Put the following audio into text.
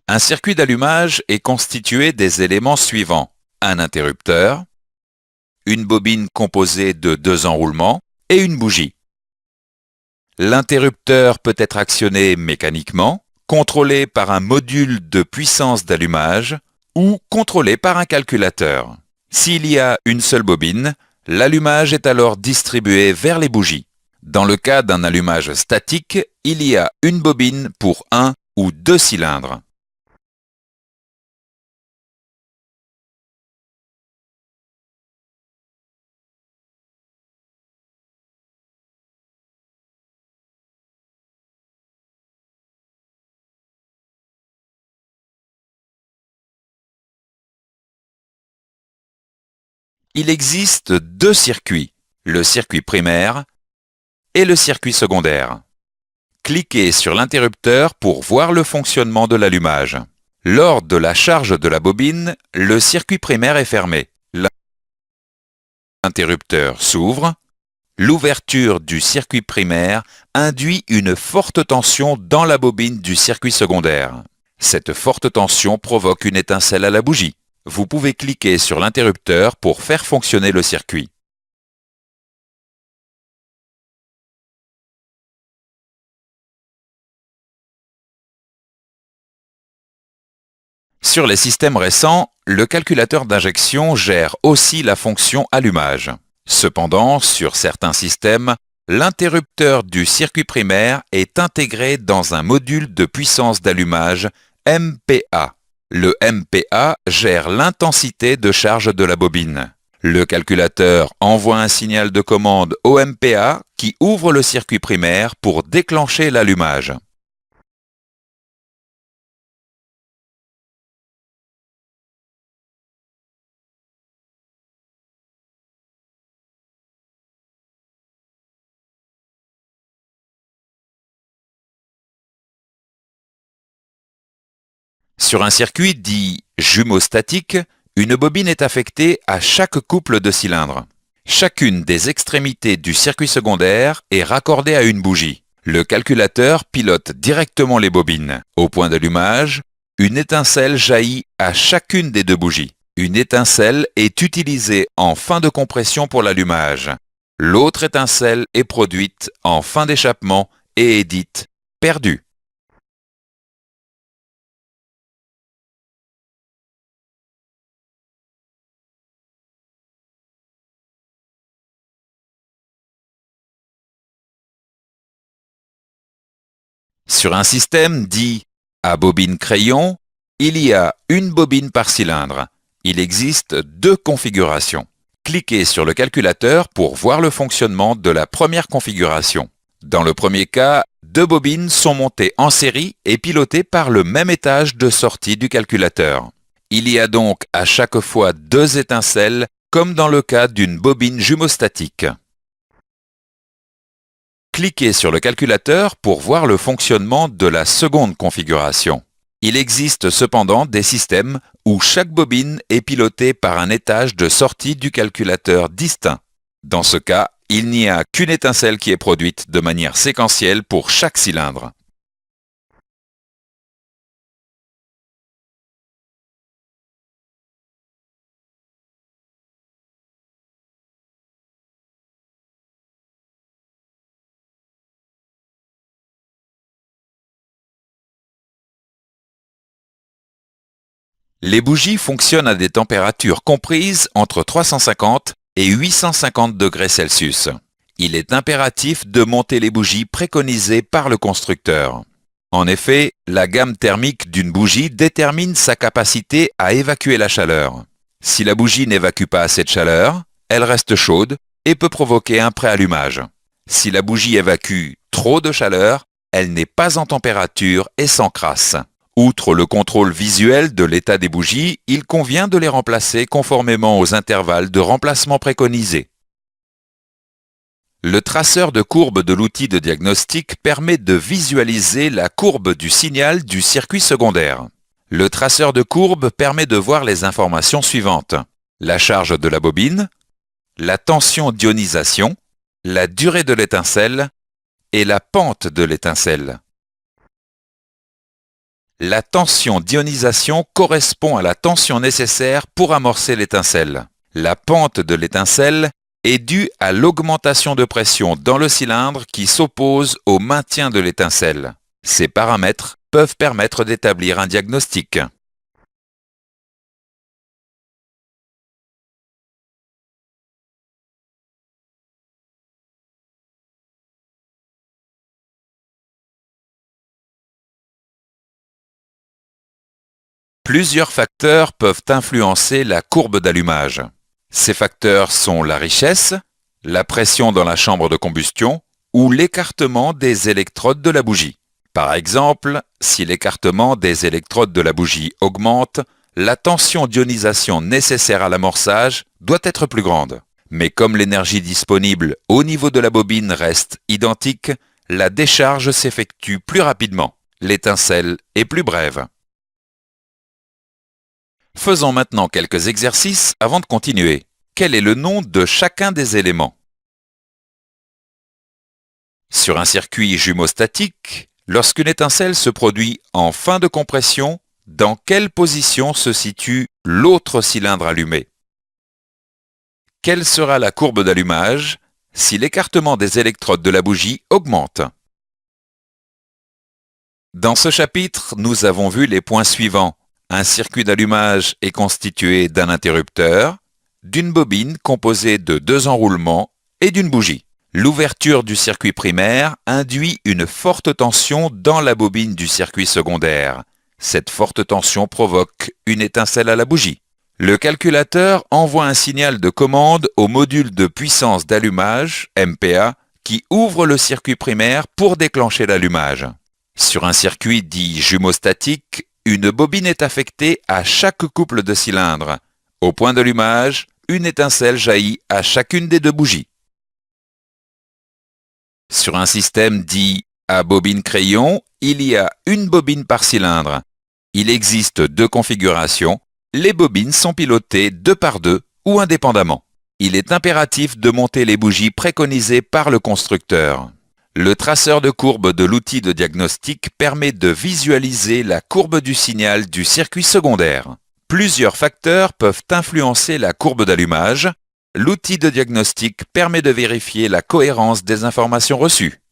Un circuit d'allumage est constitué des éléments suivants. Un interrupteur, une bobine composée de 2 enroulements et une bougie. L'interrupteur peut être actionné mécaniquement, contrôlé par un module de puissance d'allumage ou contrôlé par un calculateur. S'il y a une seule bobine, l'allumage est alors distribué vers les bougies. Dans le cas d'un allumage statique, il y a une bobine pour 1 ou 2 cylindres. Il existe 2 circuits, le circuit primaire et le circuit secondaire. Cliquez sur l'interrupteur pour voir le fonctionnement de l'allumage. Lors de la charge de la bobine, le circuit primaire est fermé. L'interrupteur s'ouvre. L'ouverture du circuit primaire induit une forte tension dans la bobine du circuit secondaire. Cette forte tension provoque une étincelle à la bougie. Vous pouvez cliquer sur l'interrupteur pour faire fonctionner le circuit. Sur les systèmes récents, le calculateur d'injection gère aussi la fonction allumage. Cependant, sur certains systèmes, l'interrupteur du circuit primaire est intégré dans un module de puissance d'allumage MPA. Le MPA gère l'intensité de charge de la bobine. Le calculateur envoie un signal de commande au MPA qui ouvre le circuit primaire pour déclencher l'allumage. Sur un circuit dit jumeau-statique, une bobine est affectée à chaque couple de cylindres. Chacune des extrémités du circuit secondaire est raccordée à une bougie. Le calculateur pilote directement les bobines. Au point d'allumage, une étincelle jaillit à chacune des 2 bougies. Une étincelle est utilisée en fin de compression pour l'allumage. L'autre étincelle est produite en fin d'échappement et est dite perdue. Sur un système dit à bobine crayon, il y a une bobine par cylindre. Il existe 2 configurations. Cliquez sur le calculateur pour voir le fonctionnement de la première configuration. Dans le premier cas, 2 bobines sont montées en série et pilotées par le même étage de sortie du calculateur. Il y a donc à chaque fois 2 étincelles, comme dans le cas d'une bobine jumeau-statique. Cliquez sur le calculateur pour voir le fonctionnement de la seconde configuration. Il existe cependant des systèmes où chaque bobine est pilotée par un étage de sortie du calculateur distinct. Dans ce cas, il n'y a qu'une étincelle qui est produite de manière séquentielle pour chaque cylindre. Les bougies fonctionnent à des températures comprises entre 350 et 850 degrés Celsius. Il est impératif de monter les bougies préconisées par le constructeur. En effet, la gamme thermique d'une bougie détermine sa capacité à évacuer la chaleur. Si la bougie n'évacue pas assez de chaleur, elle reste chaude et peut provoquer un préallumage. Si la bougie évacue trop de chaleur, elle n'est pas en température et s'encrasse. Outre le contrôle visuel de l'état des bougies, il convient de les remplacer conformément aux intervalles de remplacement préconisés. Le traceur de courbe de l'outil de diagnostic permet de visualiser la courbe du signal du circuit secondaire. Le traceur de courbe permet de voir les informations suivantes: la charge de la bobine, la tension d'ionisation, la durée de l'étincelle et la pente de l'étincelle. La tension d'ionisation correspond à la tension nécessaire pour amorcer l'étincelle. La pente de l'étincelle est due à l'augmentation de pression dans le cylindre qui s'oppose au maintien de l'étincelle. Ces paramètres peuvent permettre d'établir un diagnostic. Plusieurs facteurs peuvent influencer la courbe d'allumage. Ces facteurs sont la richesse, la pression dans la chambre de combustion ou l'écartement des électrodes de la bougie. Par exemple, si l'écartement des électrodes de la bougie augmente, la tension d'ionisation nécessaire à l'amorçage doit être plus grande. Mais comme l'énergie disponible au niveau de la bobine reste identique, la décharge s'effectue plus rapidement. L'étincelle est plus brève. Faisons maintenant quelques exercices avant de continuer. Quel est le nom de chacun des éléments? Sur un circuit jumeaustatique, lorsqu'une étincelle se produit en fin de compression, dans quelle position se situe l'autre cylindre allumé? Quelle sera la courbe d'allumage si l'écartement des électrodes de la bougie augmente? Dans ce chapitre, nous avons vu les points suivants. Un circuit d'allumage est constitué d'un interrupteur, d'une bobine composée de 2 enroulements et d'une bougie. L'ouverture du circuit primaire induit une forte tension dans la bobine du circuit secondaire. Cette forte tension provoque une étincelle à la bougie. Le calculateur envoie un signal de commande au module de puissance d'allumage, MPA, qui ouvre le circuit primaire pour déclencher l'allumage. Sur un circuit dit jumeaustatique, une bobine est affectée à chaque couple de cylindres. Au point d'allumage, une étincelle jaillit à chacune des 2 bougies. Sur un système dit à bobine crayon, il y a une bobine par cylindre. Il existe 2 configurations. Les bobines sont pilotées 2 par 2 ou indépendamment. Il est impératif de monter les bougies préconisées par le constructeur. Le traceur de courbe de l'outil de diagnostic permet de visualiser la courbe du signal du circuit secondaire. Plusieurs facteurs peuvent influencer la courbe d'allumage. L'outil de diagnostic permet de vérifier la cohérence des informations reçues.